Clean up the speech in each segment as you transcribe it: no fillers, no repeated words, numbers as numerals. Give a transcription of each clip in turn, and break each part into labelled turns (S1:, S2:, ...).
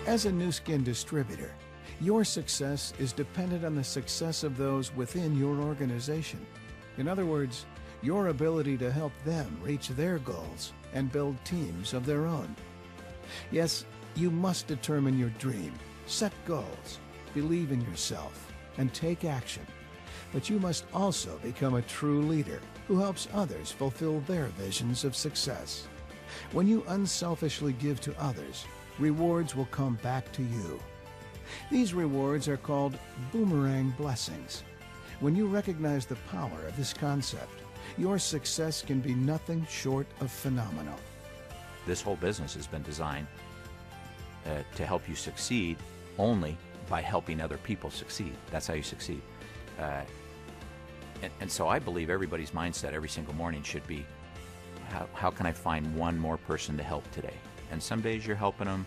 S1: As a Nu Skin distributor, your success is dependent on the success of those within your organization. In other words, your ability to help them reach their goals and build teams of their own. Yes, you must determine your dream, set goals, believe in yourself, and take action. But you must also become a true leader who helps others fulfill their visions of success. When you unselfishly give to others, rewards will come back to you. These rewards are called boomerang blessings. When you recognize the power of this concept, your success can be nothing short of phenomenal.
S2: This whole business has been designed to help you succeed only by helping other people succeed. That's how you succeed. And so I believe everybody's mindset every single morning should be, how can I find one more person to help today? And some days you're helping them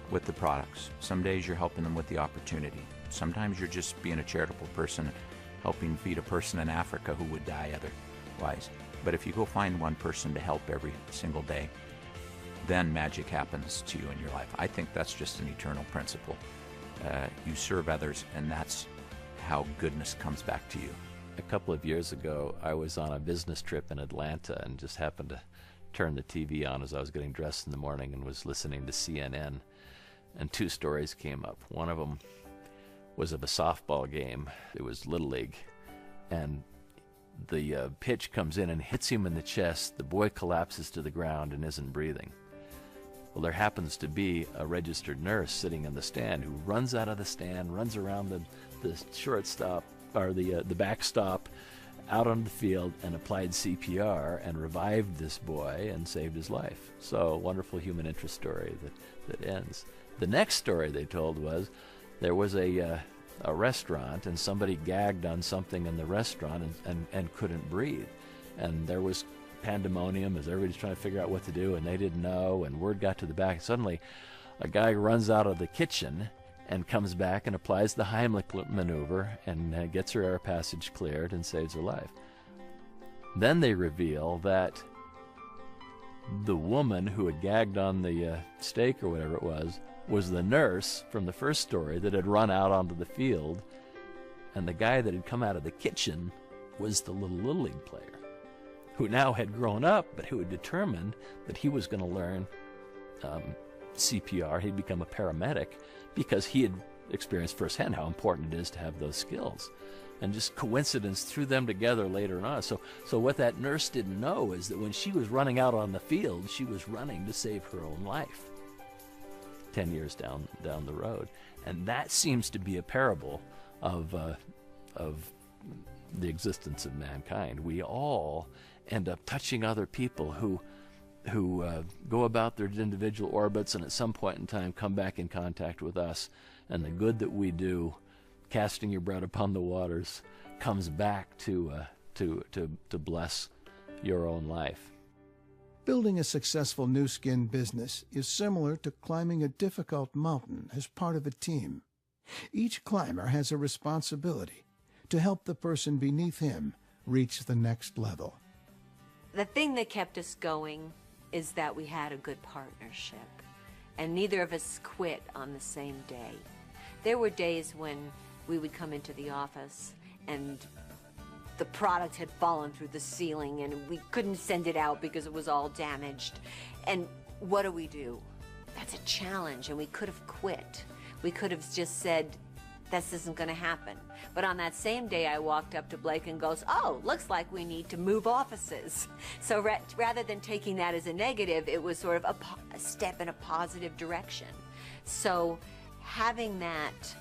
S2: with the products. Some days you're helping them with the opportunity. Sometimes you're just being a charitable person, helping feed a person in Africa who would die otherwise. But if you go find one person to help every single day, then magic happens to you in your life. I think that's just an eternal principle. You serve others, and that's how goodness comes back to you.
S3: A couple of years ago, I was on a business trip in Atlanta and just happened to turn the TV on as I was getting dressed in the morning and was listening to CNN, and two stories came up. One of them was of a softball game. It was Little League, and the pitch comes in and hits him in the chest. The boy collapses to the ground and isn't breathing. Well, there happens to be a registered nurse sitting in the stand who runs out of the stand, runs around the shortstop, or the backstop, out on the field, and applied CPR and revived this boy and saved his life. So, wonderful human interest story that ends. The next story they told was there was a restaurant, and somebody gagged on something in the restaurant and couldn't breathe. And there was pandemonium as everybody's trying to figure out what to do, and they didn't know, and word got to the back. Suddenly, a guy runs out of the kitchen and comes back and applies the Heimlich maneuver and gets her air passage cleared and saves her life. Then they reveal that the woman who had gagged on the steak or whatever it was the nurse from the first story that had run out onto the field, and the guy that had come out of the kitchen was the Little League player, who now had grown up, but who had determined that he was going to learn CPR. He'd become a paramedic because he had experienced firsthand how important it is to have those skills. And just coincidence threw them together later on. So what that nurse didn't know is that when she was running out on the field, she was running to save her own life 10 years down the road. And that seems to be a parable of the existence of mankind. We all end up touching other people who go about their individual orbits and at some point in time come back in contact with us. And the good that we do, casting your bread upon the waters, comes back to bless your own life.
S1: Building a successful Nu Skin business is similar to climbing a difficult mountain as part of a team. Each climber has a responsibility to help the person beneath him reach the next level.
S4: The thing that kept us going is that we had a good partnership, and neither of us quit on the same day. There were days when we would come into the office and the product had fallen through the ceiling and we couldn't send it out because it was all damaged. And what do? That's a challenge, and we could have quit. We could have just said, this isn't going to happen. But on that same day, I walked up to Blake and goes, oh, looks like we need to move offices. So rather than taking that as a negative, it was sort of a step in a positive direction. So having that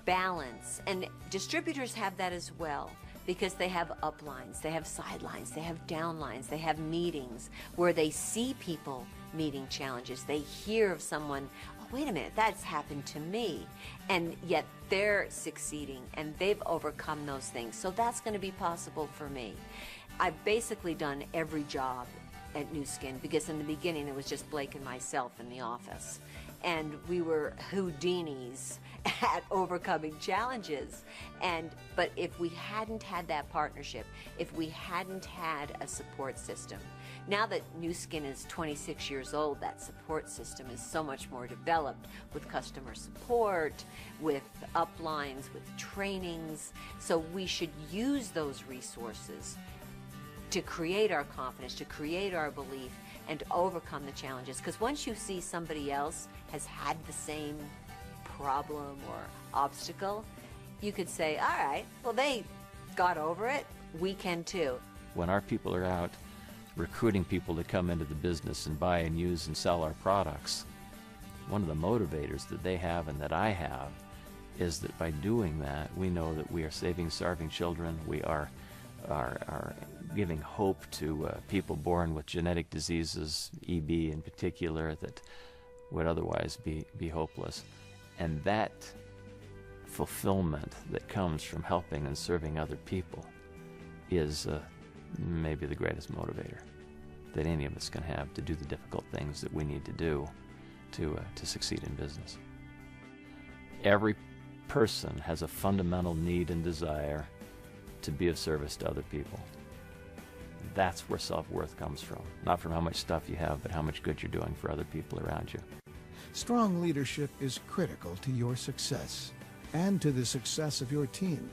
S4: balance, and distributors have that as well, because they have uplines, they have sidelines, they have downlines, they have meetings where they see people meeting challenges. They hear of someone, oh, wait a minute, that's happened to me. And yet they're succeeding and they've overcome those things. So that's going to be possible for me. I've basically done every job at Nu Skin, because in the beginning it was just Blake and myself in the office. and we were Houdinis at overcoming challenges. But if we hadn't had that partnership, if we hadn't had a support system, now that Nu Skin is 26 years old, that support system is so much more developed with customer support, with uplines, with trainings. So we should use those resources to create our confidence, to create our belief, and to overcome the challenges. Because once you see somebody else has had the same problem or obstacle, you could say, all right, well, they got over it, we can too.
S3: When our people are out recruiting people to come into the business and buy and use and sell our products, one of the motivators that they have and that I have is that by doing that, we know that we are saving starving children, we are giving hope to people born with genetic diseases, EB in particular, that would otherwise be hopeless. And that fulfillment that comes from helping and serving other people is maybe the greatest motivator that any of us can have to do the difficult things that we need to do to succeed in business. Every person has a fundamental need and desire to be of service to other people. That's where self-worth comes from. Not from how much stuff you have, but how much good you're doing for other people around you.
S1: Strong leadership is critical to your success and to the success of your team.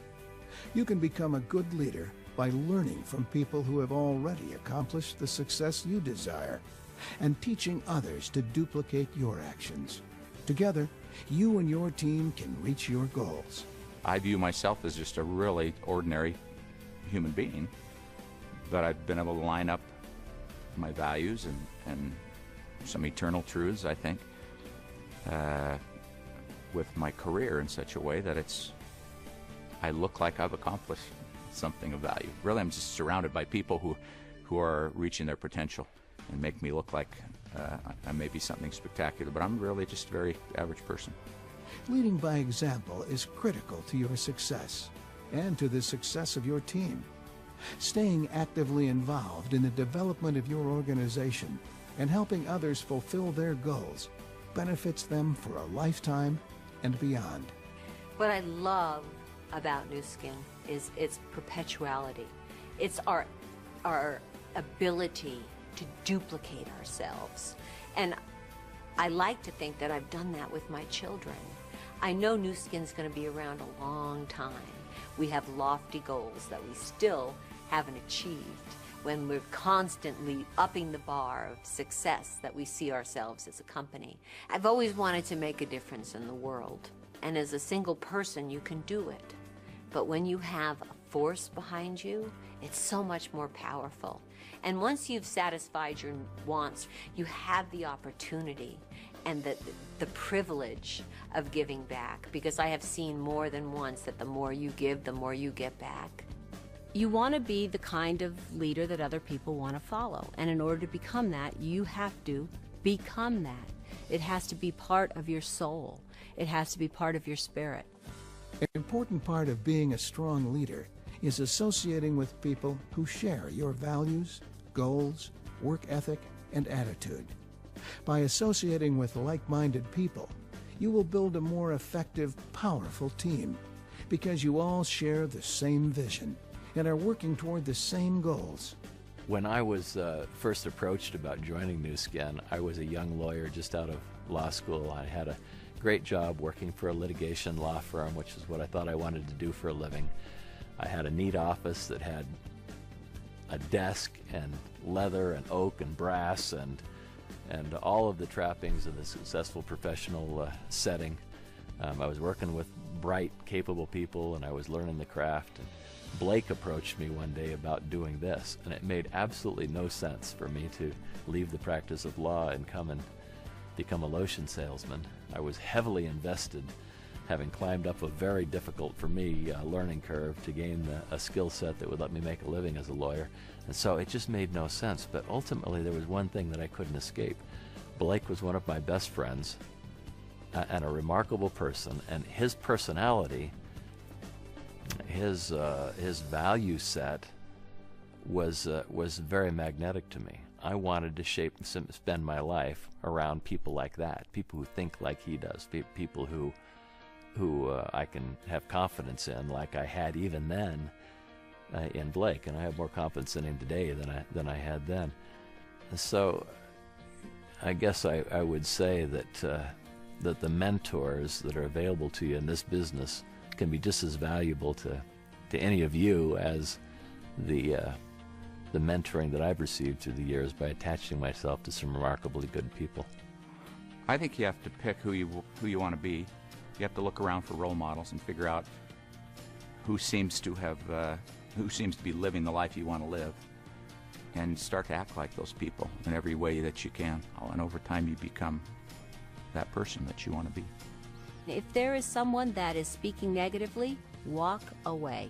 S1: You can become a good leader by learning from people who have already accomplished the success you desire and teaching others to duplicate your actions. Together, you and your team can reach your goals.
S2: I view myself as just a really ordinary human being, but I've been able to line up my values and some eternal truths, I think, with my career in such a way that I look like I've accomplished something of value. Really, I'm just surrounded by people who are reaching their potential and make me look like I may be something spectacular, but I'm really just a very average person.
S1: Leading by example is critical to your success and to the success of your team. Staying actively involved in the development of your organization and helping others fulfill their goals benefits them for a lifetime and beyond.
S4: What I love about Nu Skin is its perpetuality. It's our ability to duplicate ourselves. And I like to think that I've done that with my children. I know Nu Skin's going to be around a long time. We have lofty goals that we still haven't achieved when we're constantly upping the bar of success that we see ourselves as a company. I've always wanted to make a difference in the world. And as a single person, you can do it. But when you have a force behind you, it's so much more powerful. And once you've satisfied your wants, you have the opportunity and the privilege of giving back, because I have seen more than once that the more you give, the more you get back.
S5: You want to be the kind of leader that other people want to follow. And in order to become that, you have to become that. It has to be part of your soul. It has to be part of your spirit.
S1: An important part of being a strong leader is associating with people who share your values, goals, work ethic, and attitude. By associating with like-minded people, you will build a more effective, powerful team because you all share the same vision and are working toward the same goals.
S3: When I was first approached about joining Nu Skin, I was a young lawyer just out of law school. I had a great job working for a litigation law firm, which is what I thought I wanted to do for a living. I had a neat office that had a desk and leather and oak and brass and all of the trappings of a successful professional setting. I was working with bright, capable people, and I was learning the craft. And Blake approached me one day about doing this, and it made absolutely no sense for me to leave the practice of law and come and become a lotion salesman. I was heavily invested, having climbed up a very difficult, for me, learning curve to gain a skill set that would let me make a living as a lawyer. And so it just made no sense. But ultimately, there was one thing that I couldn't escape. Blake was one of my best friends and a remarkable person, and his personality, his value set was very magnetic to me. I wanted to spend my life around people like that, people who think like he does, people who I can have confidence in, like I had even then in Blake, and I have more confidence in him today than I had then. So I guess I would say that the mentors that are available to you in this business can be just as valuable to any of you as the mentoring that I've received through the years by attaching myself to some remarkably good people.
S2: I think you have to pick who you want to be. You have to look around for role models and figure out who seems to be living the life you want to live, and start to act like those people in every way that you can. And over time, you become that person that you want to be.
S5: If there is someone that is speaking negatively, walk away.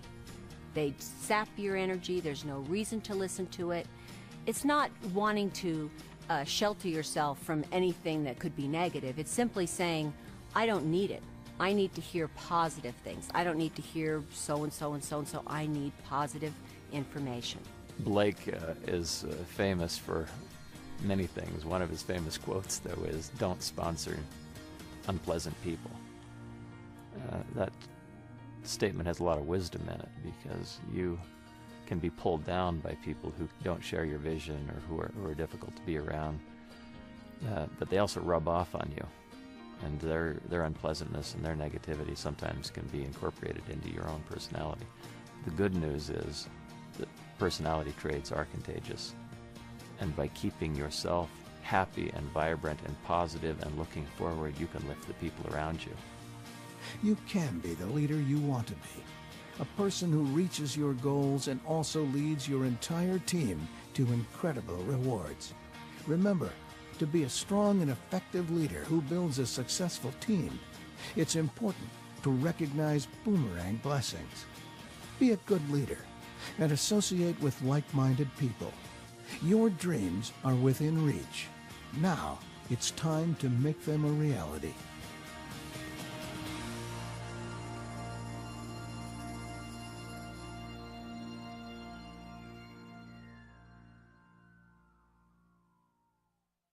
S5: They sap your energy. There's no reason to listen to it. It's not wanting to shelter yourself from anything that could be negative. It's simply saying, I don't need it. I need to hear positive things. I don't need to hear so-and-so and so-and-so. I need positive information.
S3: Blake is famous for many things. One of his famous quotes, though, is, "Don't sponsor unpleasant people." That statement has a lot of wisdom in it, because you can be pulled down by people who don't share your vision or who are difficult to be around. But they also rub off on you, and their unpleasantness and their negativity sometimes can be incorporated into your own personality. The good news is that personality traits are contagious, and by keeping yourself happy and vibrant and positive and looking forward, you can lift the people around you.
S1: You can be the leader you want to be. A person who reaches your goals and also leads your entire team to incredible rewards. Remember, to be a strong and effective leader who builds a successful team, it's important to recognize boomerang blessings. Be a good leader and associate with like-minded people. Your dreams are within reach. Now, it's time to make them a reality.